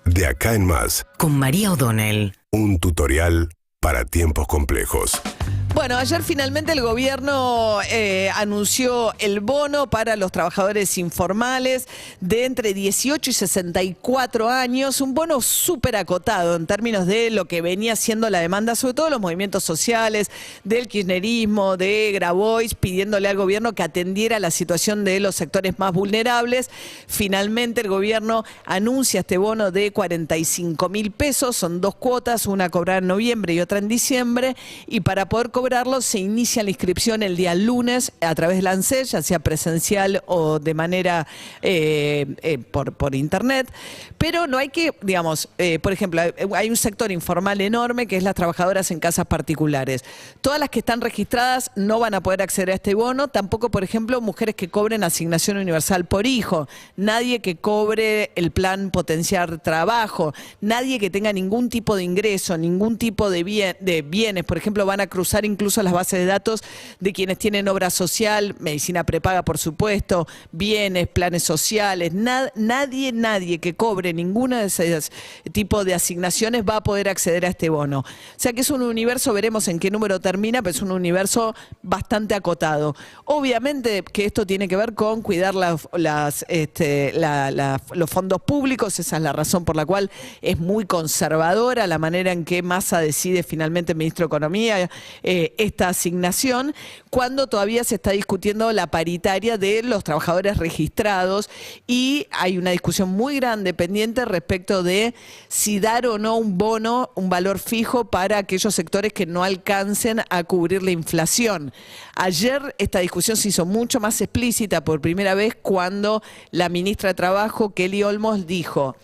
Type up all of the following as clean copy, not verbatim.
De acá en más. Con María O'Donnell. Un tutorial para tiempos complejos. Bueno, ayer finalmente el gobierno anunció el bono para los trabajadores informales de entre 18 y 64 años, un bono súper acotado en términos de lo que venía siendo la demanda, sobre todo los movimientos sociales, del kirchnerismo, de Grabois, pidiéndole al gobierno que atendiera la situación de los sectores más vulnerables. Finalmente el gobierno anuncia este bono de 45.000 pesos, son dos cuotas, una cobrada en noviembre y otra en diciembre, y para poder cobrarlo se inicia la inscripción el día lunes a través del ANSES, ya sea presencial o de manera por internet, pero no hay que, digamos, por ejemplo, hay un sector informal enorme que es las trabajadoras en casas particulares. Todas las que están registradas no van a poder acceder a este bono, tampoco, por ejemplo, mujeres que cobren asignación universal por hijo, nadie que cobre el plan Potenciar Trabajo, nadie que tenga ningún tipo de ingreso, ningún tipo de bienes, por ejemplo, van a cruzar incluso las bases de datos de quienes tienen obra social, medicina prepaga, por supuesto, bienes, planes sociales. Nadie que cobre ninguna de esos tipos de asignaciones va a poder acceder a este bono. O sea que es un universo, veremos en qué número termina, pero es un universo bastante acotado. Obviamente que esto tiene que ver con cuidar los fondos públicos, esa es la razón por la cual es muy conservadora la manera en que Massa decide finalmente, el ministro de Economía, esta asignación, cuando todavía se está discutiendo la paritaria de los trabajadores registrados y hay una discusión muy grande pendiente respecto de si dar o no un bono, un valor fijo para aquellos sectores que no alcancen a cubrir la inflación. Ayer esta discusión se hizo mucho más explícita por primera vez cuando la ministra de Trabajo, Kelly Olmos, dijo: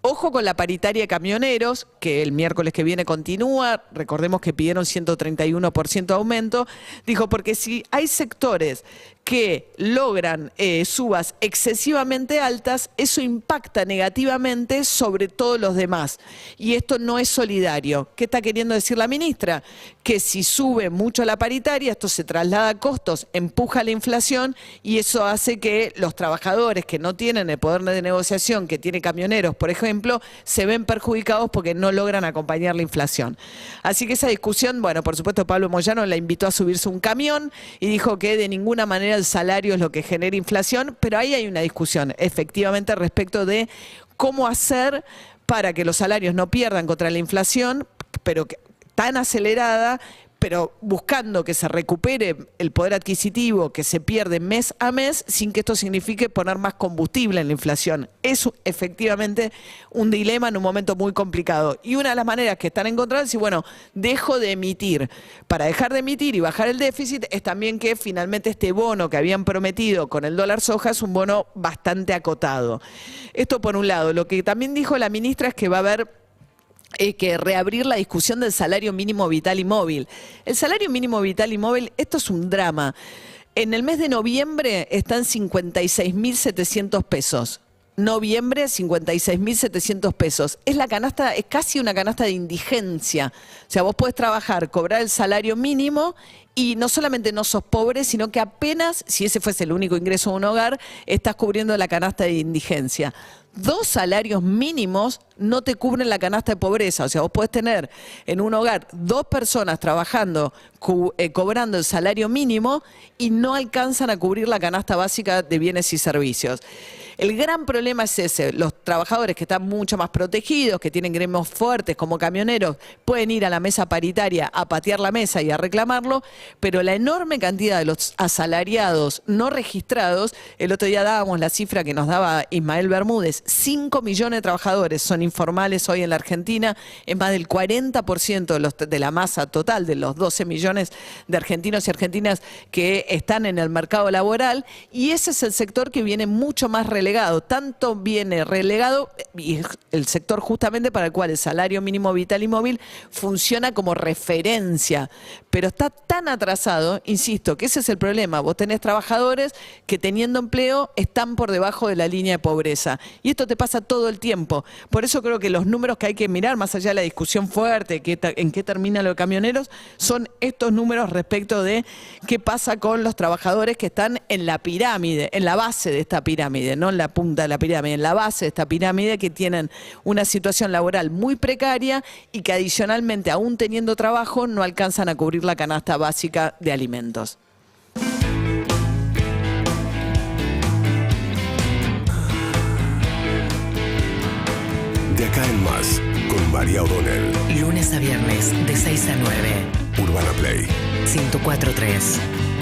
ojo con la paritaria de camioneros, que el miércoles que viene continúa, recordemos que pidieron 131% de aumento, dijo, porque si hay sectores que logran subas excesivamente altas, eso impacta negativamente sobre todos los demás. Y esto no es solidario. ¿Qué está queriendo decir la ministra? Que si sube mucho la paritaria, esto se traslada a costos, empuja la inflación y eso hace que los trabajadores que no tienen el poder de negociación que tiene camioneros, por ejemplo, se ven perjudicados porque no logran acompañar la inflación. Así que esa discusión, bueno, por supuesto Pablo Moyano la invitó a subirse un camión y dijo que de ninguna manera el salario es lo que genera inflación, pero ahí hay una discusión efectivamente respecto de cómo hacer para que los salarios no pierdan contra la inflación, pero tan acelerada, pero buscando que se recupere el poder adquisitivo que se pierde mes a mes sin que esto signifique poner más combustible en la inflación. Es efectivamente un dilema en un momento muy complicado. Y una de las maneras que están encontradas es decir, bueno, dejo de emitir. Para dejar de emitir y bajar el déficit es también que finalmente este bono que habían prometido con el dólar soja es un bono bastante acotado. Esto por un lado. Lo que también dijo la ministra es que va a haber que reabrir la discusión del salario mínimo vital y móvil. El salario mínimo vital y móvil, esto es un drama. En el mes de noviembre están 56.700 pesos. Noviembre, 56.700 pesos. Es la canasta, es casi una canasta de indigencia. O sea, vos podés trabajar, cobrar el salario mínimo y no solamente no sos pobre, sino que apenas, si ese fuese el único ingreso de un hogar, estás cubriendo la canasta de indigencia. 2 salarios mínimos no te cubren la canasta de pobreza. O sea, vos podés tener en un hogar 2 personas trabajando, cobrando el salario mínimo y no alcanzan a cubrir la canasta básica de bienes y servicios. El gran problema es ese, los trabajadores que están mucho más protegidos, que tienen gremios fuertes como camioneros, pueden ir a la mesa paritaria a patear la mesa y a reclamarlo, pero la enorme cantidad de los asalariados no registrados, el otro día dábamos la cifra que nos daba Ismael Bermúdez, 5 millones de trabajadores son informales hoy en la Argentina, es más del 40% de la masa total de los 12 millones de argentinos y argentinas que están en el mercado laboral, y ese es el sector que viene mucho más relegado, tanto viene relegado, y el sector justamente para el cual el salario mínimo vital y móvil funciona como referencia, pero está tan atrasado, insisto, que ese es el problema. Vos tenés trabajadores que teniendo empleo están por debajo de la línea de pobreza, y esto te pasa todo el tiempo. Por eso eso creo que los números que hay que mirar, más allá de la discusión fuerte, en qué termina lo de camioneros, son estos números respecto de qué pasa con los trabajadores que están en la pirámide, en la base de esta pirámide, no en la punta de la pirámide, en la base de esta pirámide, que tienen una situación laboral muy precaria y que adicionalmente, aún teniendo trabajo, no alcanzan a cubrir la canasta básica de alimentos. De acá en más, con María O'Donnell. Lunes a viernes, de 6 a 9. Urbana Play 104.3.